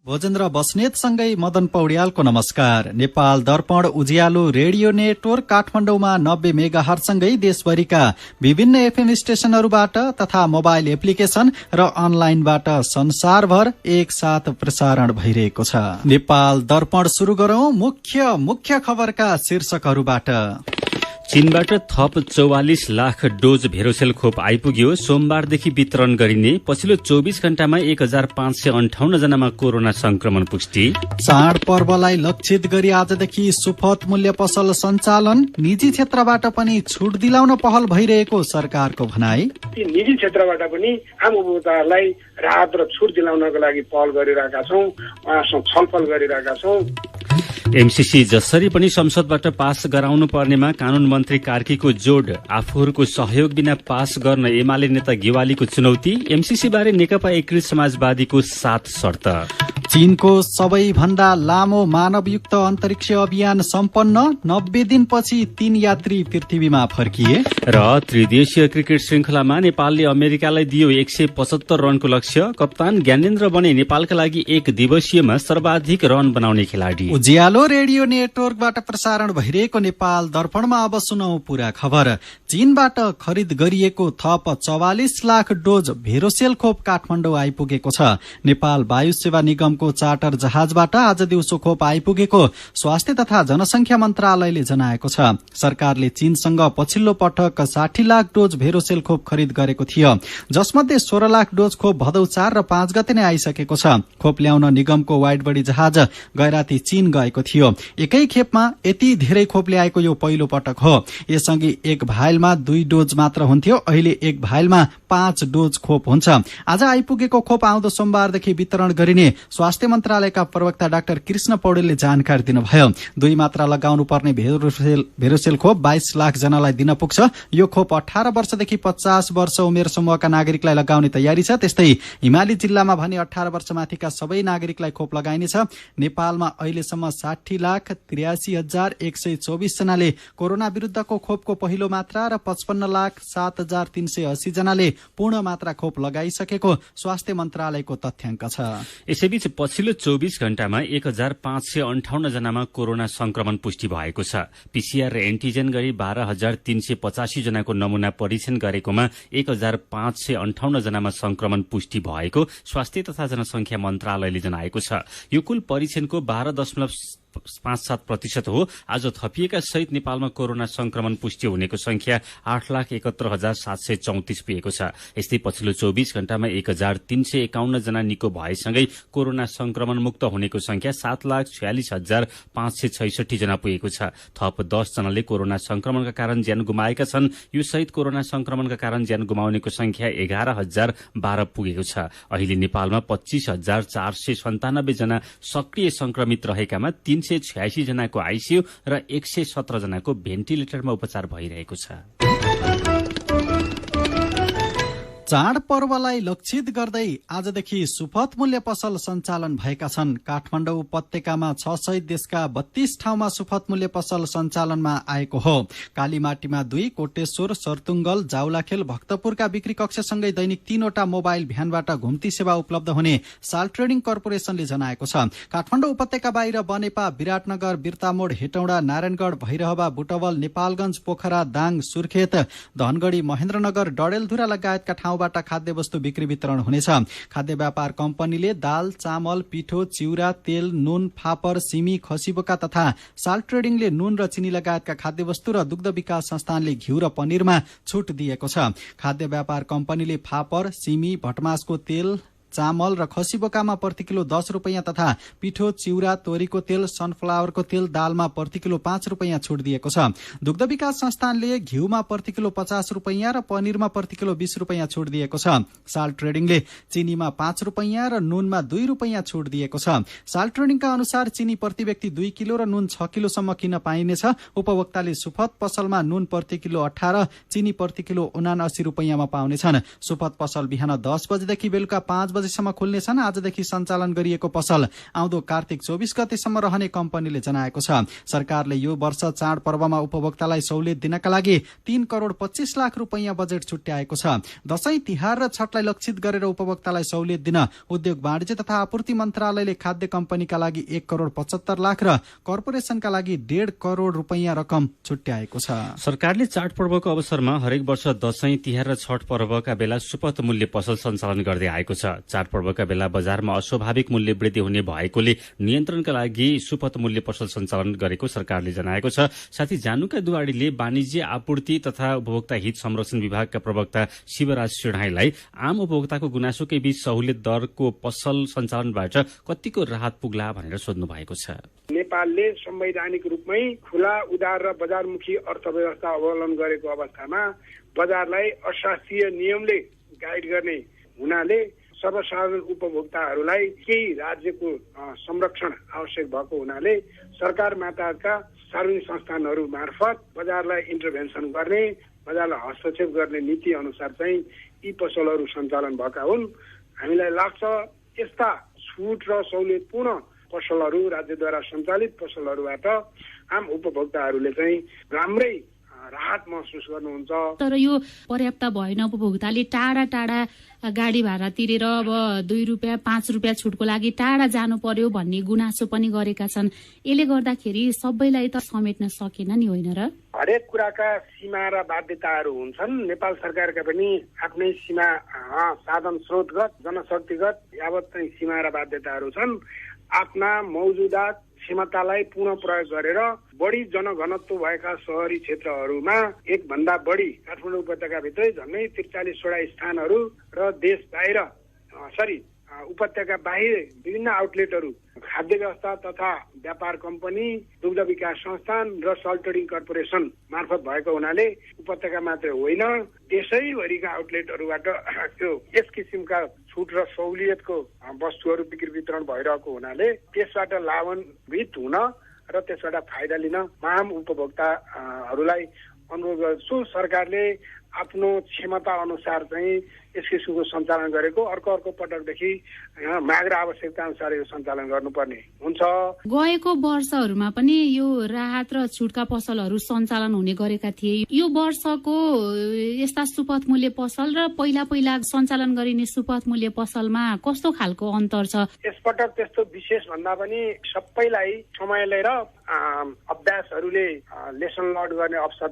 भोजेन्द्र बस्नेतसँगै मदन पौड्यालको नमस्कार। नेपाल दर्पण उज्यालो radio network काठमाडौँमा 90 मेगाहर्जसँगै देशभरिका विभिन्न एफएम स्टेशनहरूबाट तथा मोबाइल एप्लिकेशन र अनलाइनबाट संसारभर एकसाथ प्रसारण भइरहेको छ। नेपाल दर्पण सुरु गरौं मुख्य खबरका शीर्षकहरूबाट। चीनबाट थप 44 लाख डोज भेरोसेल खोप आइपुग्यो। सोमबारदेखि वितरण गरिने। पछिल्लो 24 घण्टामा 1558 जनामा कोरोना संक्रमण पुष्टि। चाडपर्वलाई लक्षित गरी आजदेखि सुपथ मूल्य पसल सञ्चालन। निजी क्षेत्रबाट पनि छुट दिलाउन पहल भइरहेको सरकारको भनाई। निजी क्षेत्रबाट पनि आम उपभोक्ताहरूलाई राहत र छुट दिलाउनको लागि पहल गरिरहेका छौं, उहाँसँग छलफल गरिरहेका छौं। एमसीसी जसरी पनि संसदबाट पास गराउनु पर्नेमा कानून मन्त्री कार्कीको जोड। आफूहरूको सहयोग बिना पास गर्न एमाले नेता गेवालीको चुनौती। एमसीसी बारे नेकपा एकीकृत समाजवादीको 7 शर्त। चीनको सबैभन्दा लामो मानवयुक्त अन्तरिक्ष अभियान सम्पन्न। 90 दिनपछि 3 यात्री पृथ्वीमा फर्किए। र त्रिदेशीय क्रिकेट श्रृंखलामा नेपालले अमेरिकालाई दियो 175 रनको लक्ष्य। कप्तान ज्ञानेन्द्र बने नेपालका लागि एक दिवसीयमा सर्वाधिक रन बनाउने खेलाडी। उज्यालो रेडियो नेटवर्कबाट प्रसारण भइरहेको नेपाल दर्पणमा अब सुनौ पूरा खबर। चीनबाट खरिद गरिएको थप 44 लाख डोज भेरोसेल खोप काठमाडौँ आइपुगेको छ। नेपाल वायु सेवा निगमको चार्टर जहाजबाट आज दिउँसो खोप आइपुगेको स्वास्थ्य तथा जनसंख्या मन्त्रालयले जनाएको छ। सरकारले चीनसँग पछिल्लो पटक 60 लाख डोज भेरोसेल खोप खरिद गरेको थियो, जसमध्ये 16 लाख डोज खोप भदौ 4 र 5 गते नै आइसकेको छ। खोप ल्याउन निगमको वाइड बडी जहाज गैराती चीन गएको थियो। एकै खेपमा यति धेरै खोप ल्याएको यो पहिलो पटक हो। यसअघि एक भाइलमा 2 डोज मात्र हुन्थ्यो, अहिले एक भाइलमा 5 डोज खोप हुन्छ। आज आइपुगेको खोप आउँदो सोमबारदेखि वितरण गरिने स्वास्थ्य मन्त्रालयका प्रवक्ता डाक्टर कृष्ण पौडेलले जानकारी दिनुभयो। 2 मात्रा लगाउनु पर्ने भेरोसेल खोप 22 लाख जनालाई दिन पुग्छ। यो खोप 18 वर्षदेखि 50 वर्ष उमेर समूहका नागरिकलाई लगाउने तयारी छ। त्यस्तै हिमाली जिल्लामा भने 18 वर्षमाथिका सबै नागरिकलाई खोप लगाइनेछ। नेपालमा अहिलेसम्म 60 लाख 83,124 जनाले कोरोना विरुद्धको खोपको पहिलो मात्रा र 55 लाख 7,380 जनाले पूर्ण मात्रा खोप लगाइसकेको स्वास्थ्य मन्त्रालयको तथ्याङ्क छ। यसैबीच पछिल्लो 24 घण्टामा 1558 जनामा कोरोना संक्रमण पुष्टि भएको छ। पीसीआर र एन्टिजेन गरी 12,385 जनाको नमूना परीक्षण गरेकोमा 1558 जनामा संक्रमण पुष्टि भएको स्वास्थ्य तथा जनसंख्या मन्त्रालयले जनाएको छ। यो कुल परीक्षणको 12.57% हो। आज थपिएका सहित नेपालमा कोरोना संक्रमण पुष्टि हुनेको संख्या 8,71,734 पुगेको छ। यस्तै पछिल्लो 24 घण्टामा 1,351 जना निको भएसँगै कोरोना संक्रमण मुक्त हुनेको संख्या 7,46,566 जना पुगेको छ। थप 10 जनाले कोरोना संक्रमणका कारण ज्यान गुमाएका छन्। यो सहित कोरोना संक्रमणका कारण ज्यान गुमाउनेको संख्या 11,012 पुगेको छ। अहिले नेपालमा 25,497 जना सक्रिय संक्रमित रहेकामा 386 जनाको आईसीयू र 117 जनाको भेन्टिलेटरमा उपचार भइरहेको छ। चाडपर्वलाई लक्षित गर्दै आजदेखि सुपथ मूल्य पसल सञ्चालन भएका छन्। काठमाडौँ उपत्यकामा 6 सहित देशका 32 ठाउँमा सुपथ मूल्य पसल सञ्चालनमा आएको हो। कालीमाटीमा 2, कोटेश्वर, सर्तुङ्गल, जाउलाखेल, भक्तपुरका बिक्री कक्षसँगै दैनिक 3 वटा मोबाइल भ्यानबाट घुम्ती सेवा उपलब्ध हुने साल ट्रेडिङ कर्पोरेशनले जनाएको छ। काठमाडौँ उपत्यका बाहिर बनेपा, विराटनगर, बिर्तामोड, हेटौँडा, नारायणगढ़, भैरहवा, बुटवल, नेपालगञ्ज, पोखरा, दाङ, सुर्खेत, धनगढ़ी, महेन्द्रनगर, डडेलधुरा लगायतका ठाउँबाट खाद्य वस्तु बिक्री वितरण हुनेछ। खाद्य व्यापार कम्पनीले दाल, चामल, पिठो, चिउरा, तेल, नुन, फापर, सिमी, खसीबोका तथा साल ट्रेडिङले नुन र चिनी लगायतका खाद्य वस्तु र दुग्ध विकास संस्थानले घिउ र पनिरमा छुट दिएको छ। खाद्य व्यापार कम्पनीले फापर, सिमी, भटमासको तेल, चामल र खसीबोकामा प्रति किलो 10 रुपैयाँ तथा पिठो, चिउरा, तोरीको तेल, सनफ्लावरको तेल, दालमा प्रति किलो 5 रुपैयाँ छुट दिएको छ। दुग्ध विकास संस्थानले घिउमा प्रति किलो 50 रुपैयाँ र पनिरमा प्रति किलो 20 रुपैयाँ छुट दिएको छ। साल ट्रेडिङले चिनीमा 5 रुपैयाँ र नुनमा 2 रुपैयाँ छुट दिएको छ। साल ट्रेडिङका अनुसार चिनी प्रति व्यक्ति 2 किलो र नुन 6 किलोसम्म किन्न पाइनेछ। उपभोक्ताले सुपथ पसलमा नुन प्रति किलो 18, चिनी प्रति किलो 79 रुपैयाँमा पाउनेछन्। सुपथ पसल बिहान 10 बजेदेखि बेलुका 5 बजे बजेसम्म खुल्नेछन्। आजदेखि सञ्चालन गरिएको पसल आउँदो कार्तिक 24 गतेसम्म रहने कम्पनीले जनाएको छ। सरकारले यो वर्ष चाडपर्वमा उपभोक्तालाई सहुलियत दिनका लागि 3 करोड 25 लाख रुपैयाँ बजेट छुट्याएको छ। दशैं तिहार र छठलाई लक्षित गरेर उपभोक्तालाई सहुलियत दिन उद्योग वाणिज्य तथा आपूर्ति मन्त्रालयले खाद्य कम्पनीका लागि 1 करोड 75 लाख र कर्पोरेसनका लागि 1.5 करोड रुपैयाँ रकम छुट्याएको छ। सरकारले चाडपर्वको अवसरमा हरेक वर्ष दशैं तिहार र छठ पर्वका बेला सुपथ मूल्य पसल सञ्चालन गर्दै आएको छ। चाडपर्वका बेला बजारमा अस्वाभाविक मूल्य वृद्धि हुने भएकोले नियन्त्रणका लागि सुपथ मूल्य पसल सञ्चालन गरेको सरकारले जनाएको छ। साथै जानुका दुवाडीले वाणिज्य आपूर्ति तथा उपभोक्ता हित संरक्षण विभागका प्रवक्ता शिवराज सिंहलाई आम उपभोक्ताको गुनासोकै बीच सहुलियत दरको पसल सञ्चालनबाट कतिको राहत पुग्ला भनेर सोध्नु भएको छ। नेपालले संवैधानिक रूपमै खुला उदार र बजारमुखी अर्थव्यवस्था अवलम्बन गरेको अवस्थामा बजारलाई अशास्त्रीय नियमले गाइड गर्ने हुनाले सर्वसाधारण उपभोक्ताहरूलाई केही राज्यको संरक्षण आवश्यक भएको हुनाले सरकार मार्फतका सार्वजनिक संस्थानहरू मार्फत बजारलाई इन्टरभेन्सन गर्ने, बजारलाई हस्तक्षेप गर्ने नीति अनुसार चाहिँ यी पसलहरू सञ्चालन भएका हुन्। हामीलाई लाग्छ यस्ता छुट र सहुलियतपूर्ण पसलहरू राज्यद्वारा सञ्चालित पसलहरूबाट आम उपभोक्ताहरूले चाहिँ राम्रै राहत महसुस गर्नुहुन्छ। तर यो पर्याप्त भएन। उपभोक्ताले टाढा टाढा गाडी भाडा तिरेर अब 2 रुपियाँ 5 रुपियाँ छुटको लागि टाढा जानु पर्यो भन्ने गुनासो पनि गरेका छन्। यसले गर्दाखेरि सबैलाई त समेट्न सकेन नि, होइन र? हरेक कुराका सीमा र बाध्यताहरू हुन्छन्। नेपाल सरकारका पनि आफ्नै सीमा साधन स्रोतगत जनशक्तिगत यावत चाहिँ सीमा र बाध्यताहरू छन्। आफ्ना मौजुदा क्षमतालाई पुनः प्रयोग गरेर बढी जनघनत्व भएका शहरी क्षेत्रहरूमा एक भन्दा बढी काठमाडौँ उपत्यकाभित्रै झन्डै 43वटा स्थानहरू र देश बाहिर उपत्यका बाहिर विभिन्न आउटलेटहरू खाद्य व्यवस्था तथा व्यापार कम्पनी, दुग्ध विकास संस्थान र सल्ट ट्रेडिङ कर्पोरेसन मार्फत भएको हुनाले उपत्यका मात्रै होइन देशैभरिका आउटलेटहरूबाट त्यो यस किसिमका छुट र सहुलियतको वस्तुहरू बिक्री वितरण भइरहेको हुनाले त्यसबाट लाभान्वित हुन र त्यसबाट फाइदा लिन आम उपभोक्ताहरूलाई अनुरोध गर्छु। सरकारले आफ्नो क्षमता अनुसार चाहिँ यस किसिमको सञ्चालन गरेको अर्को पटकदेखि माग र आवश्यकता अनुसार यो सञ्चालन गर्नुपर्ने हुन्छ। गएको वर्षहरूमा पनि यो राहत र छुटका पसलहरू सञ्चालन हुने गरेका थिए। यो वर्षको यस्ता सुपथ मूल्य पसल र पहिला सञ्चालन गरिने सुपथ मूल्य पसलमा कस्तो खालको अन्तर छ? यसपटक त्यस्तो विशेष भन्दा पनि सबैलाई समयले र अभ्यासहरूले लेसन लर्न गर्ने अवसर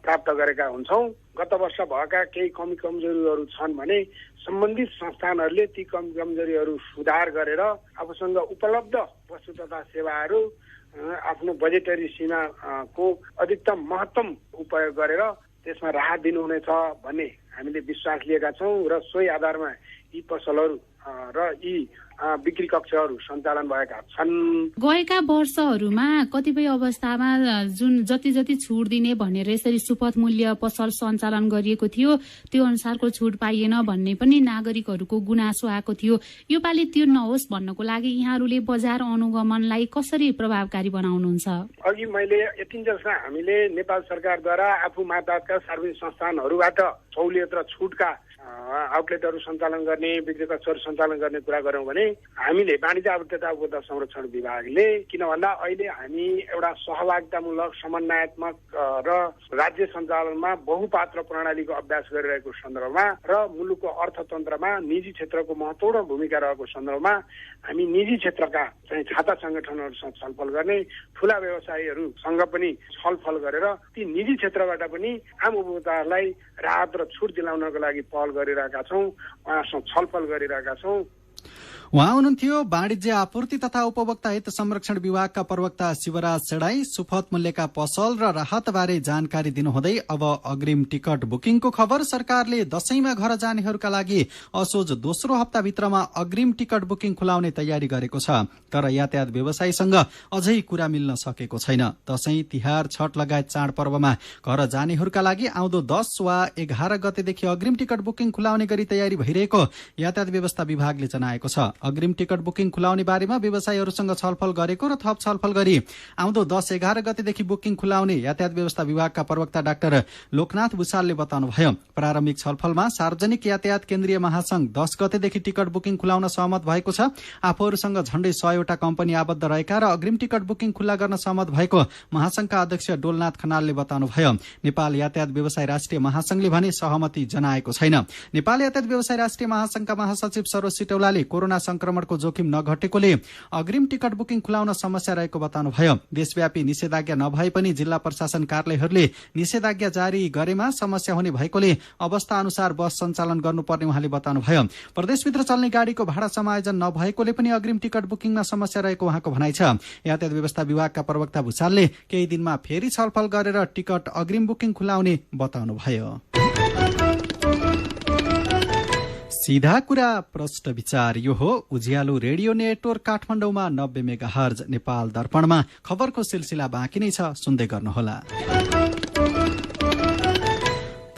प्राप्त गरेका हुन्छौँ। गत वर्ष भएका केही कमी कमजोरीहरू छन् भने सम्बन्धित संस्थानहरूले ती कमी कमजोरीहरू सुधार गरेर आफूसँग उपलब्ध वस्तु तथा सेवाहरू आफ्नो बजेटरी सीमाको अधिकतम महत्तम उपयोग गरेर त्यसमा राहत दिनुहुनेछ भन्ने हामीले विश्वास लिएका छौँ र सोही आधारमा यी पसलहरू र यी बिक्री कक्षहरू सञ्चालन भएका छन्। गएका वर्षहरूमा कतिपय अवस्थामा जुन जति छुट दिने भनेर यसरी सुपथ मूल्य पसल सञ्चालन गरिएको थियो त्यो अनुसारको छुट पाइएन भन्ने पनि नागरिकहरूको गुनासो आएको थियो। यो पालि त्यो नहोस् भन्नको लागि यहाँहरूले बजार अनुगमनलाई कसरी प्रभावकारी बनाउनुहुन्छ? अघि मैले यतिन्जेलसम्म हामीले नेपाल सरकारद्वारा आफू मातहतका सार्वजनिक संस्थानहरूबाट सहुलियत र छुटका आउटलेटहरू सञ्चालन गर्ने, बिक्री कक्षहरू सञ्चालन गर्ने कुरा गरौँ भने हामीले वाणिज्य आपूर्ति तथा उपभोक्ता संरक्षण विभागले किन भन्दा अहिले हामी एउटा सहभागितामूलक समन्वयात्मक र राज्य सञ्चालनमा बहुपात्र प्रणालीको अभ्यास गरिरहेको सन्दर्भमा र मुलुकको अर्थतन्त्रमा निजी क्षेत्रको महत्त्वपूर्ण भूमिका रहेको सन्दर्भमा हामी निजी क्षेत्रका चाहिँ छाता संगठनहरूसँग छलफल गर्ने, ठूला व्यवसायीहरूसँग पनि छलफल गरेर ती निजी क्षेत्रबाट पनि आम उपभोक्ताहरूलाई राहत र छुट दिलाउनको लागि पहल गरिरहेका छौँ, उहाँसँग छलफल गरिरहेका छौँ। उहाँ हुनुहुन्थ्यो वाणिज्य आपूर्ति तथा उपभोक्ता हित संरक्षण विभागका प्रवक्ता शिवराज सेडाई। सुपथ मूल्यका पसल र राहत बारे जानकारी दिनुहुँदै अब अग्रिम टिकट बुकिङको खबर। सरकारले दशैंमा घर जानेहरूका लागि असोज दोस्रो हप्ताभित्रमा अग्रिम टिकट बुकिङ खुलाउने तयारी गरेको छ। तर यातायात व्यवसायीसँग अझै कुरा मिल्न सकेको छैन। दशैं तिहार छठ लगायत चाडपर्वमा घर जानेहरूका लागि आउँदो 10 वा 11 गतेदेखि अग्रिम टिकट बुकिङ खुलाउने गरी तयारी भइरहेको यातायात व्यवस्था विभागले जनाएको भएको छ। अग्रिम टिकट बुकिङ खुलाउने बारेमा व्यवसायीहरूसँग छलफल गरेको र थप छलफल गरी आउँदो 10-11 गतेदेखि बुकिङ खुलाउने यातायात व्यवस्था विभागका प्रवक्ता डाक्टर लोकनाथ भुषालले बताउनुभयो। प्रारम्भिक छलफलमा सार्वजनिक यातायात केन्द्रीय महासंघ 10 गतेदेखि टिकट बुकिङ खुलाउन सहमत भएको छ। आफूहरूसँग झण्डै 100 वटा कम्पनी आबद्ध रहेका र अग्रिम टिकट बुकिङ खुल्ला गर्न सहमत भएको महासंघका अध्यक्ष डोलनाथ खनालले बताउनुभयो। नेपाल यातायात व्यवसाय राष्ट्रिय महासंघले भने सहमति जनाएको छैन। नेपाल यातायात व्यवसाय राष्ट्रिय महासंघका महासचिव सरोज सिटौलाले कोरोना संक्रमणको जोखिम नघटेकोले अग्रिम टिकट बुकिङ खुलाउन समस्या रहेको बताउनुभयो। देशव्यापी निषेधाज्ञा नभए पनि जिल्ला प्रशासन कार्यालयहरूले निषेधाज्ञा जारी गरेमा समस्या हुने भएकोले अवस्था अनुसार बस सञ्चालन गर्नुपर्ने उहाँले बताउनुभयो। प्रदेशभित्र चल्ने गाडीको भाडा समायोजन नभएकोले पनि अग्रिम टिकट बुकिङमा समस्या रहेको उहाँको भनाइ छ। यातायात व्यवस्था विभागका प्रवक्ता भुषालले केही दिनमा फेरि छलफल गरेर टिकट अग्रिम बुकिङ खुलाउने बताउनुभयो। सीधा कुरा प्रश्न विचार यो हो उज्यालो रेडियो नेटवर्क काठमाडौँमा 90 मेगाहर्ज, नेपाल दर्पणमा खबरको सिलसिला बाँकी नै छ, सुन्दै गर्नुहोला।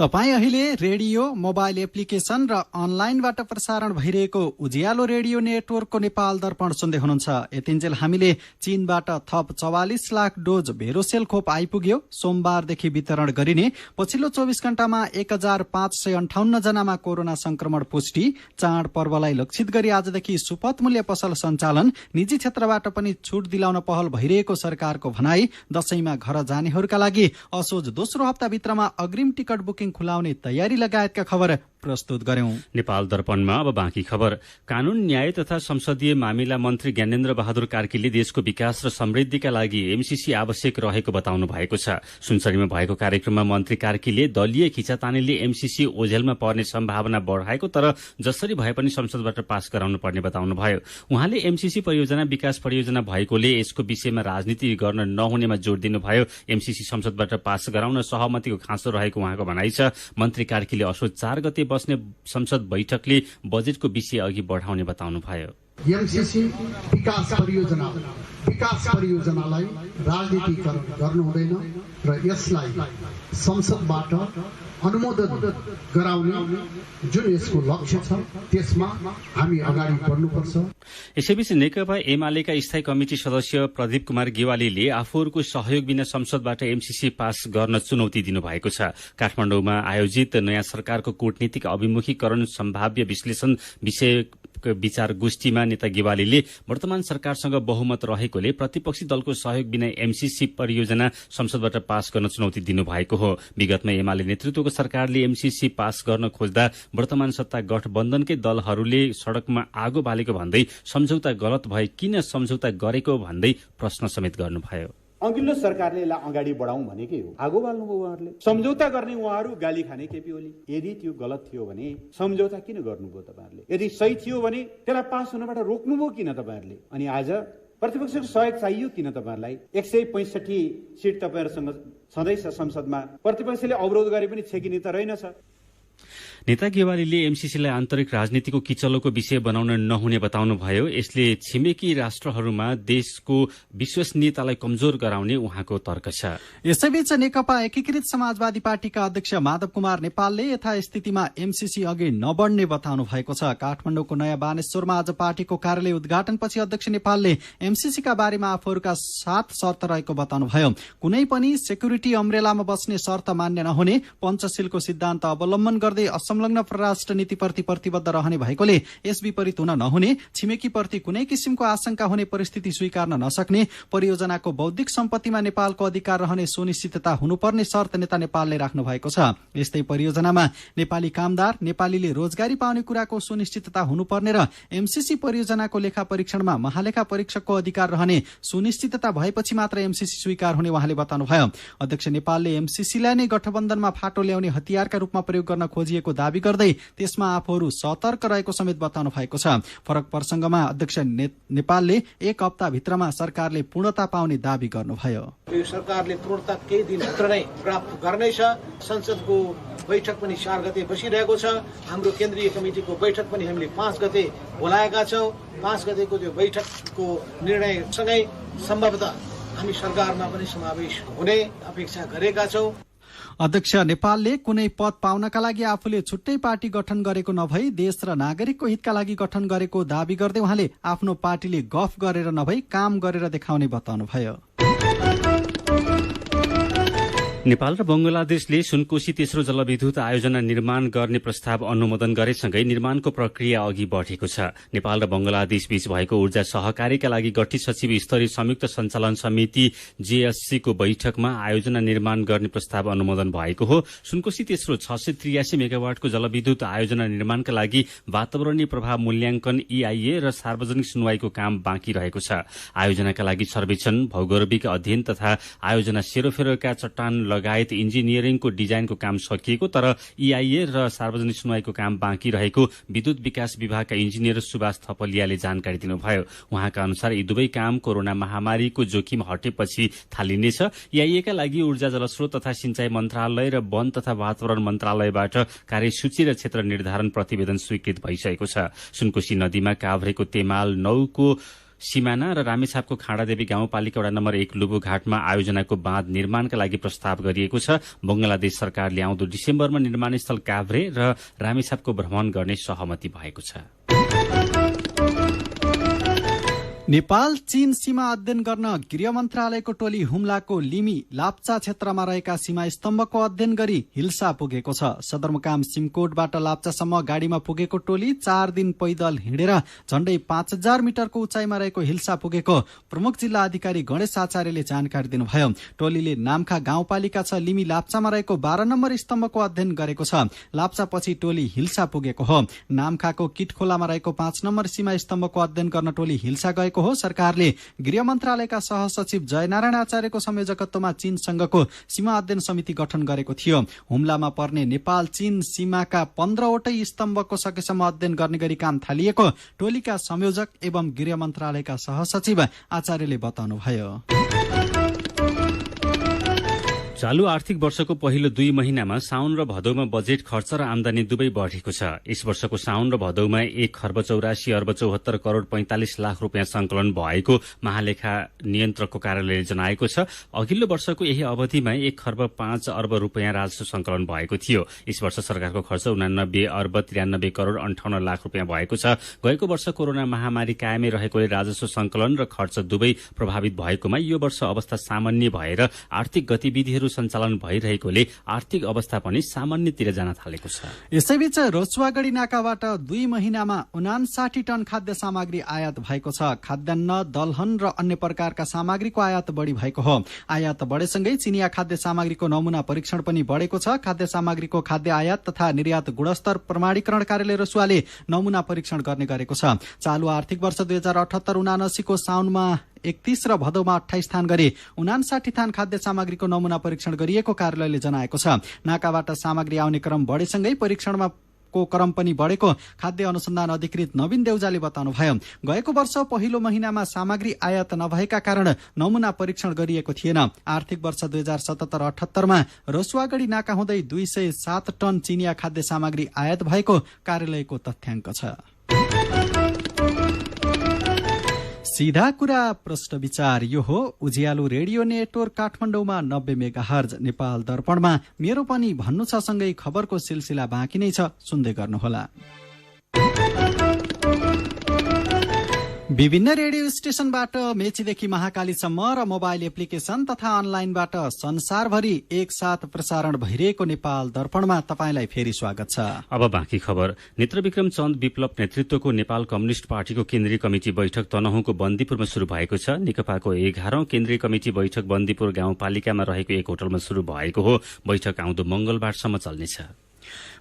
तपाईँ अहिले रेडियो, मोबाइल एप्लिकेशन र अनलाइनबाट प्रसारण भइरहेको उज्यालो रेडियो नेटवर्कको नेपाल दर्पण सुन्दै हुनुहुन्छ। यतिन्जेल हामीले चीनबाट थप 44 लाख डोज भेरोसेल खोप आइपुग्यो। सोमबारदेखि वितरण गरिने पछिल्लो 24 घण्टामा 1558 जनामा कोरोना संक्रमण पुष्टि। चाड पर्वलाई लक्षित गरी आजदेखि सुपथ मूल्य पसल सञ्चालन। निजी क्षेत्रबाट पनि छुट दिलाउन पहल भइरहेको सरकारको भनाई। दशैंमा घर जानेहरूका लागि असोज दोस्रो हप्ताभित्रमा अग्रिम टिकट बुकिङ खुलाउने तयारी लगायतका खबर प्रस्तुत गर्यौं। नेपाल दर्पणमा अब बाँकी खबर। कानून, न्याय तथा संसदीय मामिला मन्त्री ज्ञानेन्द्र बहादुर कार्कीले देशको विकास र समृद्धिका लागि एमसीसी आवश्यक रहेको बताउनु भएको छ। सुनसरीमा भएको कार्यक्रममा मन्त्री कार्कीले दलीय खिचातानीले एमसीसी ओझेलमा पर्ने सम्भावना बढाएको तर जसरी भए पनि संसदबाट पास गराउनु पर्ने बताउनुभयो। उहाँले एमसीसी परियोजना विकास परियोजना भएकोले यसको विषयमा राजनीति गर्न नहुनेमा जोड़ दिनुभयो। एमसीसी संसदबाट पास गराउन सहमतिको खाँचो रहेको उहाँको भनाइ छ। मन्त्री कार्कीले असोज 4 गते बस्ने संसद बैठकले बजेटको विषय अघि बढाउने बताउनुभयो। एमसीसी विकास परियोजनालाई राजनीतिकरण गर्नु हुँदैन र यसलाई संसदबाट अनुमोदन गराउने जुन यसको लक्ष्य छ त्यसमा हामी अगाडि बढ्नुपर्छ। यसैबीच नेकपा एमालेका स्थायी कमिटी सदस्य प्रदीप कुमार गेवालीले आफूहरूको सहयोग बिना संसदबाट एमसीसी पास गर्न चुनौती दिनुभएको छ। काठमाडौँमा आयोजित नयाँ सरकारको कूटनीतिक अभिमुखीकरण सम्भाव्य विश्लेषण विषय विचार गोष्ठीमा नेता गेवालीले वर्तमान सरकारसँग बहुमत रहेकोले प्रतिपक्षी दलको सहयोग बिना एमसीसी परियोजना संसदबाट पास गर्न चुनौती दिनुभएको हो। विगतमा एमाले नेतृत्वको सरकारले एमसीसी पास गर्न खोज्दा वर्तमान सत्ता गठबन्धनकै दलहरूले सड़कमा आगो बालेको भन्दै सम्झौता गलत भए किन सम्झौता गरेको भन्दै प्रश्न समेत गर्नुभयो। अघिल्लो सरकारले यसलाई अगाडि बढाउँ भनेकै हो, आगो बाल्नुभयो उहाँहरूले। सम्झौता गर्ने उहाँहरू गाली खाने केपी ओली। यदि त्यो गलत थियो भने सम्झौता किन गर्नुभयो तपाईँहरूले? यदि सही थियो भने त्यसलाई पास हुनबाट रोक्नुभयो किन तपाईँहरूले? अनि आज प्रतिपक्षको सहयोग चाहियो किन तपाईँहरूलाई? 165 सिट तपाईँहरूसँग छँदैछ संसदमा, प्रतिपक्षले अवरोध गरे पनि छेकिने त रहेनछ। नेता गेवालीले एमसीसीलाई आन्तरिक राजनीतिको किचलोको विषय बनाउन नहुने बताउनुभयो। यसले छिमेकी राष्ट्रहरूमा देशको विश्वसनीयतालाई कमजोर गराउने उहाँको तर्क छ। यसैबीच नेकपा एकीकृत समाजवादी पार्टीका अध्यक्ष माधव कुमार नेपालले यथास्थितिमा एमसीसी अघि नबढ्ने बताउनु भएको छ। काठमाडौँको नयाँ बानेश्वरमा आज पार्टीको कार्यालय उद्घाटनपछि अध्यक्ष नेपालले एमसीसीका बारेमा आफूहरूका 7 शर्त रहेको बताउनुभयो। कुनै पनि सेक्युरिटी अम्ब्रेलामा बस्ने शर्त मान्य नहुने, पञ्चशीलको सिद्धान्त अवलम्बन गर्दै संलग्न परराष्ट्र नीतिप्रति प्रतिबद्ध रहने भएकोले यस विपरीत हुन नहुने, छिमेकीप्रति कुनै किसिमको आशंका हुने परिस्थिति स्वीकार्न नसक्ने, परियोजनाको बौद्धिक सम्पत्तिमा नेपालको अधिकार रहने सुनिश्चितता हुनुपर्ने शर्त नेता नेपालले राख्नु भएको छ। यस्तै परियोजनामा नेपाली कामदार, नेपालीले रोजगारी पाउने कुराको सुनिश्चितता हुनुपर्ने र एमसीसी परियोजनाको लेखा परीक्षणमा महालेखा परीक्षकको अधिकार रहने सुनिश्चितता भएपछि मात्र एमसीसी स्वीकार हुने उहाँले बताउनुभयो। अध्यक्ष नेपालले एमसीसीलाई नै गठबन्धनमा फाटो ल्याउने हतियारका रूपमा प्रयोग गर्न खोजिएको दावी गर्दै त्यसमा आफूहरू सतर्क रहेको समेत बताउनु भएको छ। फरक प्रसंगमा अध्यक्ष नेपालले 1 हप्ताभित्रमा सरकारले पूर्णता पाउने दावी गर्नुभयो। यो सरकारले पूर्णता केही दिनभित्र नै प्राप्त गर्नेछ। संसदको बैठक पनि 4 गते बसिरहेको छ। हाम्रो केन्द्रीय कमिटिको बैठक पनि हामीले 5 गते बोलाएका छौं। 5 गतेको त्यो बैठकको निर्णयसँगै सम्भवतः हामी सरकारमा पनि समावेश हुने अपेक्षा गरेका छौं। अध्यक्ष नेपालले कुनै पद पाउनका लागि आफूले छुट्टै पार्टी गठन गरेको नभई देश र नागरिकको हितका लागि गठन गरेको दावी गर्दै उहाँले आफ्नो पार्टीले गफ गरेर नभई काम गरेर देखाउने बताउनुभयो। नेपाल र बंगलादेशले सुनकोशी तेस्रो जलविद्युत आयोजना निर्माण गर्ने प्रस्ताव अनुमोदन गरेसँगै निर्माणको प्रक्रिया अघि बढ़ेको छ। नेपाल र बंगलादेश बीच भएको ऊर्जा सहकारीका लागि गठित सचिव स्तरीय संयुक्त सञ्चालन समिति जेएससी को बैठकमा आयोजना निर्माण गर्ने प्रस्ताव अनुमोदन भएको हो। सुनकोशी तेस्रो 683 मेगावाटको जलविद्युत आयोजना निर्माणका लागि वातावरणीय प्रभाव मूल्याङ्कन EIA र सार्वजनिक सुनवाईको काम बाँकी रहेको छ। आयोजनाका लागि सर्वेक्षण, भौगोलिक अध्ययन तथा आयोजना सेरोफेरोका चट्टान लगायत इन्जिनियरिङको डिजाइनको काम सकिएको, तर EIA र सार्वजनिक सुनवाईको काम बाँकी रहेको विद्युत विकास विभागका इन्जिनियर सुभाष थपलियाले जानकारी दिनुभयो। उहाँका अनुसार यी दुवै काम कोरोना महामारीको जोखिम हटेपछि थालिनेछ। EIA का लागि ऊर्जा जलस्रोत तथा सिंचाई मन्त्रालय र वन तथा वातावरण मन्त्रालयबाट कार्यसूची र क्षेत्र निर्धारण प्रतिवेदन स्वीकृत भइसकेको छ। सुनकोशी नदीमा काभ्रेको तेमाल 9 को सिमाना र रामेछापको खाँडादेवी गाउँपालिका वडा नम्बर 1 लुबुघाटमा आयोजनाको बाँध निर्माणका लागि प्रस्ताव गरिएको छ। बंगलादेश सरकारले आउँदो डिसेम्बरमा निर्माणस्थल काभ्रे र रामेछापको भ्रमण गर्ने सहमति भएको छ। नेपाल चीन सीमा अध्ययन गर्न गृह मन्त्रालयको टोली हुम्लाको लिमी लाप्चा क्षेत्रमा रहेका सीमा स्तम्भको अध्ययन गरी हिल्सा पुगेको छ। सदरमुकाम सिमकोटबाट लाप्चासम्म गाड़ीमा पुगेको टोली 4 दिन पैदल हिँडेर झण्डै 5000 मिटरको उचाइमा रहेको हिल्सा पुगेको प्रमुख जिल्ला अधिकारी गणेश आचार्यले जानकारी दिनुभयो। टोलीले नामखा गाउँपालिका छ लिमी लाप्चामा रहेको 12 नम्बर स्तम्भको अध्ययन गरेको छ। लाप्चापछि टोली हिल्सा पुगेको हो। नामखाको किटखोलामा रहेको 5 नम्बर सीमा स्तम्भको अध्ययन गर्न टोली हिल्सा गएको हो। सरकारले गृह मन्त्रालयका सहसचिव जयनारायण आचार्यको संयोजकत्वमा चीनसँगको सीमा अध्ययन समिति गठन गरेको थियो। हुम्लामा पर्ने नेपाल चीन सीमाका 15 वटै स्तम्भको सकेसम्म अध्ययन गर्ने गरी काम थालिएको टोलीका संयोजक एवं गृह मन्त्रालयका सहसचिव आचार्यले बताउनुभयो। चालू आर्थिक वर्षको पहिलो 2 महिनामा साउन र भदौमा बजेट खर्च र आमदानी दुवै बढ़ेको छ। यस वर्षको साउन र भदौमा 1 खर्ब 84 अर्ब 74 करोड़ 45 लाख रुपियाँ संकलन भएको महालेखा नियन्त्रकको कार्यालयले जनाएको छ। अघिल्लो वर्षको यही अवधिमा 1 खर्ब 5 अर्ब रुपियाँ राजस्व संकलन भएको थियो। यस वर्ष सरकारको खर्च 89 अर्ब 93 करोड़ 58 लाख रुपियाँ भएको छ। गएको वर्ष कोरोना महामारी कायमै रहेकोले राजस्व संकलन र खर्च दुवै प्रभावित भएकोमा यो वर्ष अवस्था सामान्य भएर आर्थिक गतिविधिहरू सञ्चालन भइरहेकोले आर्थिक अवस्था पनि सामान्यतिर जान थालेको छ। यसैबीच रोचुवागढी नाकाबाट 2 महिनामा 59 टन खाद्य सामग्री आयात भएको छ। खाद्यान्न, दलहन र अन्य प्रकारका सामग्रीको आयात बढ़ी भएको हो। आयात बढेसँगै चिनिया खाद्य सामग्रीको नमूना परीक्षण पनि बढ़ेको छ। खाद्य सामग्रीको खाद्य आयात तथा निर्यात गुणस्तर प्रमाणीकरण कार्यालय रसुवाले नमूना परीक्षण गर्ने गरेको छ। चालू आर्थिक वर्ष 2078-79 को साउनमा 31 र भदौमा 28 थान गरी 59 थान खाद्य सामग्रीको नमूना परीक्षण गरिएको कार्यालयले जनाएको छ। नाकाबाट सामग्री आउने क्रम बढेसँगै परीक्षणमा को क्रम पनि बढ़ेको खाद्य अनुसन्धान अधिकृत नवीन देउजाले बताउनुभयो। गएको वर्ष पहिलो महिनामा सामग्री आयात नभएका कारण नमूना परीक्षण गरिएको थिएन। आर्थिक वर्ष 2077-78 मा रोसुवागढी नाका हुँदै 207 टन चिनिया खाद्य सामग्री आयात भएको कार्यालयको तथ्याङ्क छ। सीधा कुरा प्रश्न विचार यो हो उज्यालो रेडियो नेटवर्क काठमाडौँमा 90 मेगाहर्ज, नेपाल दर्पणमा मेरो पनि भन्नु छ सँगै खबरको सिलसिला बाँकी नै छ, सुन्दै गर्नुहोला। विभिन्न रेडियो स्टेशनबाट मेचीदेखि महाकालीसम्म र मोबाइल एप्लिकेशन तथा अनलाइनबाट संसारभरि एकसाथ प्रसारण भइरहेको नेपाल दर्पणमा तपाईंलाई फेरि स्वागत छ। अब बाँकी खबर। नेत्रविक्रम चन्द विप्लव नेतृत्वको नेपाल कम्युनिष्ट पार्टीको केन्द्रीय कमिटी बैठक तनहुँको बन्दीपुरमा शुरू भएको छ। नेकपाको 11औं केन्द्रीय कमिटी बैठक बन्दीपुर गाउँपालिकामा रहेको एक होटलमा शुरू भएको हो। बैठक आउँदो मंगलबारसम्म चल्नेछ।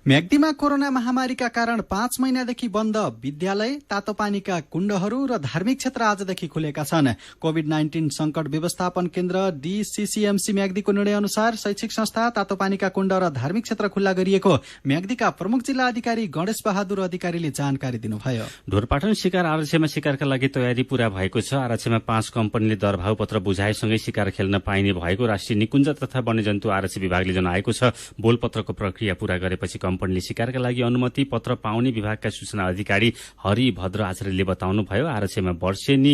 म्याग्दीमा कोरोना महामारीका कारण 5 महिनादेखि बन्द विद्यालय, तातो पानीका कुण्डहरू र धार्मिक क्षेत्र आजदेखि खुलेका छन्। कोभिड-19 संकट व्यवस्थापन केन्द्र DCCMC म्याग्दीको निर्णय अनुसार शैक्षिक संस्था, तातो पानीका कुण्ड र धार्मिक क्षेत्र खुल्ला गरिएको म्याग्दीका प्रमुख जिल्ला अधिकारी गणेश बहादुर अधिकारीले जानकारी दिनुभयो। ढोरपाटन शिकार आरक्षमा शिकारका लागि तयारी पूरा भएको छ। आरक्षमा 5 कम्पनीले दरभाउ पत्र बुझाएसँगै शिकार खेल्न पाइने भएको राष्ट्रिय निकुञ्ज तथा वन्यजन्तु आरक्षी विभागले जनाएको छ। बोलपत्रको प्रक्रिया पूरा गरेपछि कम्पनीले शिकारका लागि अनुमति पत्र पाउने विभागका सूचना अधिकारी हरि भद्र आचार्यले बताउनुभयो। आरक्षमा वर्षेनी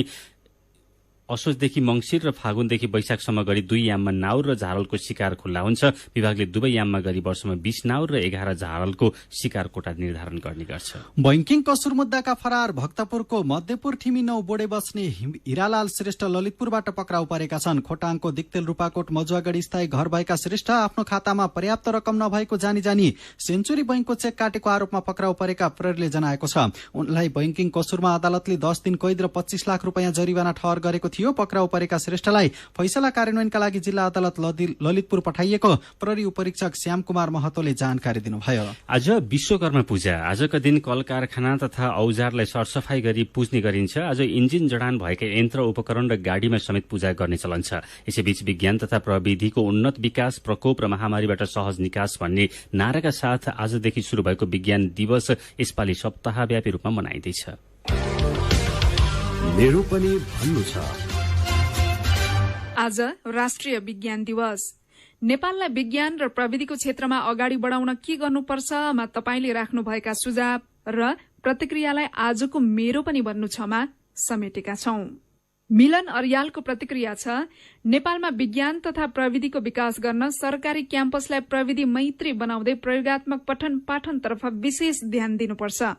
असोजदेखि मंसिर र फागुनदेखि वैशाखसम्म गरी 2 याममा नाउर र झारलको शिकार खुल्ला हुन्छ। विभागले दुवै याममा गरी वर्षमा 20 नाउर र 11 झारलको शिकार कोटा निर्धारण गर्ने गर्छ। बैंकिङ कसुर मुद्दाका फरार भक्तपुरको मध्यपुर ठिमी 9 बोर्डे बस्ने हिरालाल श्रेष्ठ ललितपुरबाट पक्राउ परेका छन्। खोटाङको दिक्तेल रूपाकोट मजुवागढी स्थायी घर भएका श्रेष्ठ आफ्नो खातामा पर्याप्त रकम नभएको जानी सेन्चुरी बैंकको चेक काटेको आरोपमा पक्राउ परेका प्रहरीले जनाएको छ। उनलाई बैंकिङ कसुरमा अदालतले 10 दिन कैद र 25 लाख रुपियाँ जरिवाना ठहर गरेको थियो। पक्राउ परेका श्रेष्ठलाई फैसला कार्यान्वयनका लागि जिल्ला अदालत ललितपुर पठाइएको प्रहरी उपरीक्षक श्याम कुमार महतोले जानकारी दिनुभयो। आज विश्वकर्मा पूजा। आजका दिन कल कारखाना तथा औजारलाई सरसफाई गरी पुज्ने गरिन्छ। आज इन्जिन जडान भएका यन्त्र उपकरण र गाडीमा समेत पूजा गर्ने चलन छ। यसैबीच विज्ञान तथा प्रविधिको उन्नत विकास, प्रकोप र महामारीबाट सहज निकास भन्ने नाराका साथ आजदेखि शुरू भएको विज्ञान दिवस यसपालि सप्ताहव्यापी रूपमा मनाइँदैछ। मेरो पनि भन्नु छ। आज राष्ट्रिय विज्ञान दिवस। नेपाललाई विज्ञान र प्रविधिको क्षेत्रमा अगाडि बढ़ाउन के गर्नुपर्छमा तपाईले राख्नुभएका सुझाव र प्रतिक्रियालाई आजको मेरो पनि भन्नु छमा समेटेका छौं। मिलन अर्यालको प्रतिक्रिया छ, नेपालमा विज्ञान तथा प्रविधिको विकास गर्न सरकारी क्याम्पसलाई प्रविधि मैत्री बनाउँदै प्रयोगात्मक पठन पाठनतर्फ विशेष ध्यान दिनुपर्छ।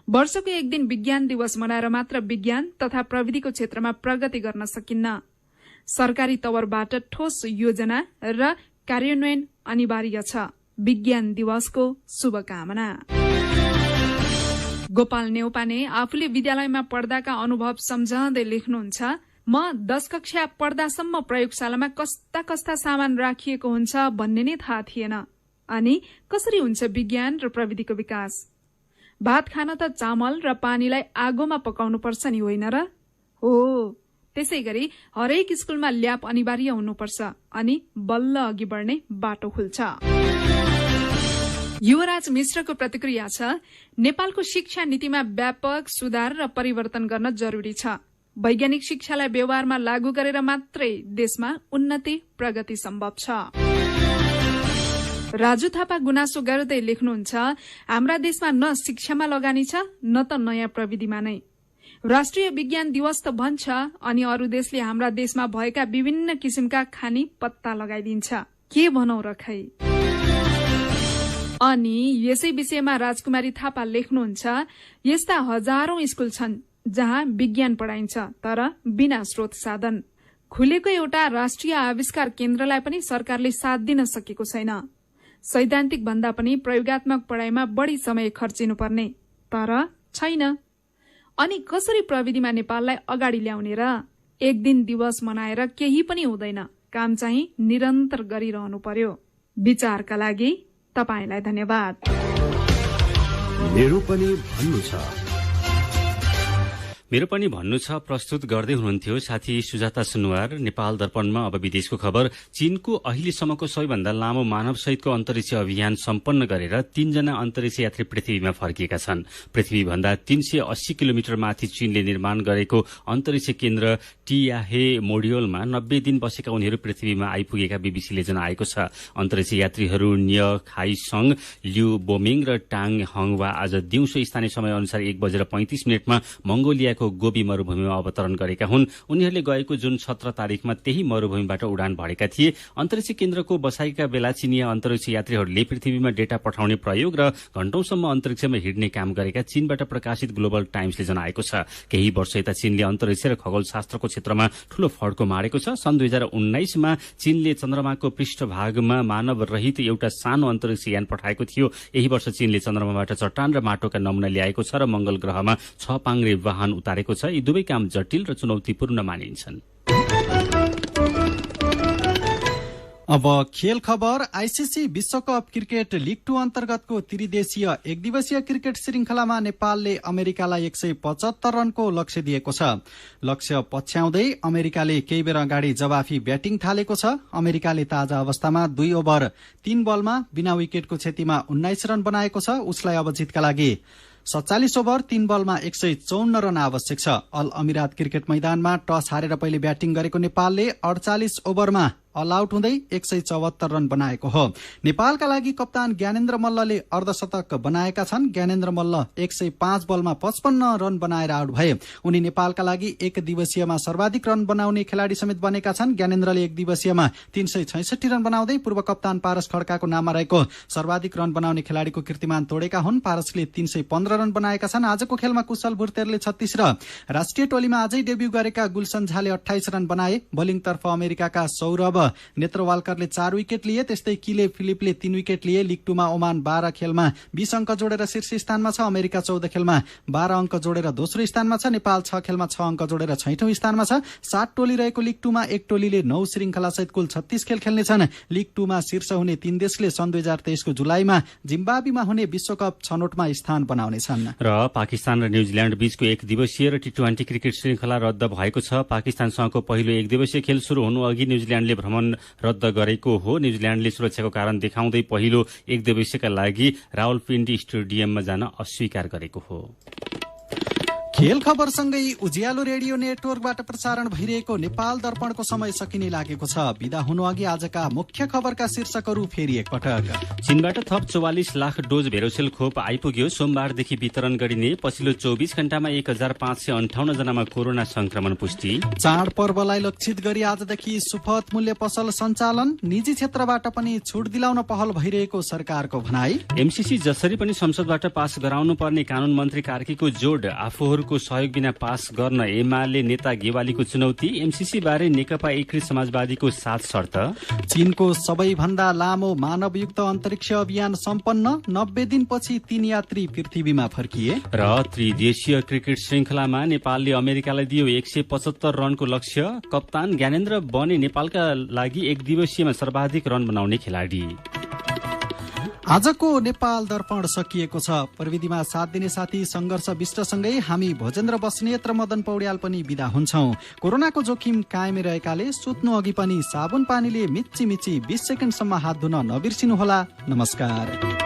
वर्षको एक दिन विज्ञान दिवस मनाएर मात्र विज्ञान तथा प्रविधिको क्षेत्रमा प्रगति गर्न सकिन्न। सरकारी तवरबाट ठोस योजना र कार्यान्वयन अनिवार्य छ। विज्ञान दिवसको शुभकामना। गोपाल नेउपाने आफूले विद्यालयमा पढ्दाका अनुभव सम्झाउँदै लेख्नुहुन्छ, म 10 कक्षा पढ्दासम्म प्रयोगशालामा कस्ता कस्ता सामान राखिएको हुन्छ भन्ने नै थाहा थिएन। अनि कसरी हुन्छ विज्ञान र प्रविधिको विकास? भात खान त चामल र पानीलाई आगोमा पकाउनुपर्छ नि, होइन र? हो, त्यसै गरी हरेक स्कूलमा ल्याब अनिवार्य हुनुपर्छ अनि बल्ल अघि बढ्ने बाटो खुल्छ। युवराज मिश्रको प्रतिक्रिया छ, नेपालको शिक्षा नीतिमा व्यापक सुधार र परिवर्तन गर्न जरूरी छ। वैज्ञानिक शिक्षालाई व्यवहारमा लागू गरेर मात्रै देशमा उन्नति प्रगति सम्भव छ। राजु थापा गुनासो गर्दै लेख्नुहुन्छ, हाम्रा देशमा न शिक्षामा लगानी छ न त नयाँ प्रविधिमा नै। राष्ट्रिय विज्ञान दिवस त भन्छ अनि अरू देशले हाम्रा देशमा भएका विभिन्न किसिमका खानी पत्ता लगाइदिन्छ। के भनौं र खै। अनि यसै विषयमा राजकुमारी थापा लेख्नुहुन्छ, यस्ता हजारौं स्कूल छन् जहाँ विज्ञान पढाइन्छ तर बिना स्रोत साधन। खुलेको एउटा राष्ट्रिय आविष्कार केन्द्रलाई पनि सरकारले साथ दिन सकेको छैन। सैद्धान्तिक भन्दा पनि प्रयोगात्मक पढ़ाइमा बढ़ी समय खर्चिनुपर्ने, तर छैन। अनि कसरी प्रविधिमा नेपाललाई अगाडि ल्याउने र? एक दिन दिवस मनाएर केही पनि हुँदैन, काम चाहिँ निरन्तर गरिरहनु पर्यो। विचारका लागि तपाईलाई धन्यवाद। मेरो पनि भन्नु छ। मेरो पनि भन्नु छ प्रस्तुत गर्दै हुनुहुन्थ्यो साथी सुजाता सुनुवार। नेपाल दर्पणमा अब विदेशको खबर। चीनको अहिलेसम्मको सबैभन्दा लामो मानव सहितको अन्तरिक्ष अभियान सम्पन्न गरेर 3 जना अन्तरिक्ष यात्री पृथ्वीमा फर्किएका छन्। पृथ्वीभन्दा 380 किलोमिटर माथि चीनले निर्माण गरेको अन्तरिक्ष केन्द्र टियाहे मोड्युलमा 90 दिन बसेका उनीहरू पृथ्वीमा आइपुगेका बीबीसीले जनाएको छ। अन्तरिक्ष यात्रीहरू निय खाइसङ, लिउ बोमिङ र टाङ हङवा आज दिउँसो स्थानीय समय अनुसार 1:35 मंगोलिया गोबी मरूभूमिमा अवतरण गरेका हुन्। उनीहरूले गएको जुन 17 तारिखमा त्यही मरूभूमिबाट उडान भरेका थिए। अन्तरिक्ष केन्द्रको बसाइका बेला चीनिया अन्तरिक्ष यात्रीहरूले पृथ्वीमा डेटा पठाउने प्रयोग र घण्टौंसम्म अन्तरिक्षमा हिँड्ने काम गरेका चीनबाट प्रकाशित ग्लोबल टाइम्सले जनाएको छ। केही वर्ष यता चीनले अन्तरिक्ष र खगोलशास्त्रको क्षेत्रमा ठूलो फड्को मारेको छ। सन् 2019मा चीनले चन्द्रमाको पृष्ठभागमा मानव रहित एउटा सानो अन्तरिक्ष यान पठाएको थियो। यही वर्ष चीनले चन्द्रमाबाट चट्टान र माटोका नमुना ल्याएको छ र मंगल ग्रहमा 6 पाङ्ग्रे वाहन उतारेको छ। यी दुवै काम जटिल र चुनौतीपूर्ण मानिन्छन्। अब खेल खबर। आईसीसी विश्वकप क्रिकेट लीग 2 अन्तर्गतको त्रिदेशीय एकदिवसीय क्रिकेट श्रृंखलामा नेपालले अमेरिकालाई 175 रनको लक्ष्य दिएको छ। लक्ष्य पछ्याउँदै अमेरिकाले केही बेर अगाडि जवाफी ब्याटिङ थालेको छ। अमेरिकाले ताजा अवस्थामा 2 ओभर 3 बलमा बिना विकेटको क्षतिमा 19 रन बनाएको छ। उसलाई अब जितका लागि 47 ओभर 3 बलमा 154 रन आवश्यक छ। अल अमिरात क्रिकेट मैदानमा टस हारेर पहिले ब्याटिङ गरेको नेपालले 48 ओभरमा अल आउट हुँदै 174 रन बनाएको हो। नेपालका लागि कप्तान ज्ञानेन्द्र मल्लले अर्धशतक बनाएका छन्। ज्ञानेन्द्र मल्ल 105 बलमा 55 रन बनाएर आउट भए। उनी नेपालका लागि एक दिवसीयमा सर्वाधिक रन बनाउने खेलाडी समेत बनेका छन्। ज्ञानेन्द्रले एक दिवसीयमा 366 रन बनाउँदै पूर्व कप्तान पारस खड्काको नाममा रहेको सर्वाधिक रन बनाउने खेलाडीको कीर्तिमान तोडेका हुन्। पारसले 315 रन बनाएका छन्। आजको खेलमा कुशल भुर्तेरले 36 र राष्ट्रिय टोलीमा आजै डेब्यू गरेका गुलसन झाले 28 रन बनाए। बोलिङतर्फ अमेरिकाका सौरभ नेत्रवालकरले 4 विकेट लिए। त्यस्तै किले फिलिपले 3 विकेट लिए। लिग 2 मा ओमान 12 खेलमा 20 अंक जोडेर शीर्ष स्थानमा छ। अमेरिका 14 खेलमा 12 अंक जोडेर दोस्रो स्थानमा छ। नेपाल 6 खेलमा 6 अंक जोडेर छैठौं स्थानमा छ। 7 टोली रहेको लिग 2 मा एक टोलीले 9 श्रृंखला सहित कुल 36 खेल खेल्नेछन्। लिग 2 मा शीर्ष हुने 3 देशले सन् 2023 को जुलाईमा जिम्बाब्वेमा हुने विश्वकप छनौटमा स्थान बनाउनेछन्। र पाकिस्तान र न्यूजील्याण्ड बीचको एक दिवसीय र टी20 क्रिकेट श्रृंखला रद्द भएको छ। पाकिस्तानसँगको पहिलो एक दिवसीय खेल शुरू हुनु अघि न्यूजील्याण्डले भ्रमण रद्द गरेको हो। न्यूजील्याण्डले सुरक्षाको कारण देखाउँदै पहिलो एक दिवसीयका लागि रावलपिण्डी स्टेडियममा जान अस्वीकार गरेको हो। खेल खबरसँगै उज्यालो रेडियो नेटवर्कबाट प्रसारण भइरहेको नेपाल दर्पणको समय सकिने लागेको छ। बिदा हुनु अघि आजका मुख्य खबरका शीर्षकहरू फेरि एकपटक। चीनबाट थप 44 लाख डोज भेरोसेल खोप आइपुग्यो। सोमबारदेखि वितरण गरिने पछिल्लो 24 घण्टामा 1558 जनामा कोरोना संक्रमण पुष्टि। चाडपर्वलाई लक्षित गरी आजदेखि सुपथ मूल्य पसल सञ्चालन। निजी क्षेत्रबाट पनि छुट दिलाउन पहल भइरहेको सरकारको भनाई। एमसीसी जसरी पनि संसदबाट पास गराउनु पर्ने कानून मन्त्री कार्कीको जोड। आफूहरूको सहयोग बिना पास गर्न एमाले नेता गेवालीको चुनौती। एमसीसी बारे नेकपा एकीकृत समाजवादीको 7 शर्त। चीनको सबैभन्दा लामो मानवयुक्त अन्तरिक्ष अभियान सम्पन्न। 90 दिनपछि 3 यात्री पृथ्वीमा फर्किए। र त्रिदेशीय क्रिकेट श्रृंखलामा नेपालले अमेरिकालाई दियो 175 रनको लक्ष्य। कप्तान ज्ञानेन्द्र बने नेपालका लागि एक दिवसीयमा सर्वाधिक रन बनाउने खेलाडी। आजको नेपाल दर्पण सकिएको छ। प्रविधिमा साथ दिने साथी संघर्ष विष्टसँगै हामी भोजेन्द्र बस्नेत र मदन पौड्याल पनि बिदा हुन्छौं। कोरोनाको जोखिम कायमै रहेकाले सुत्नु अघि पनि साबुन पानीले मिच्ची 20 सेकेन्डसम्म हात धुन नबिर्सिनुहोला। नमस्कार।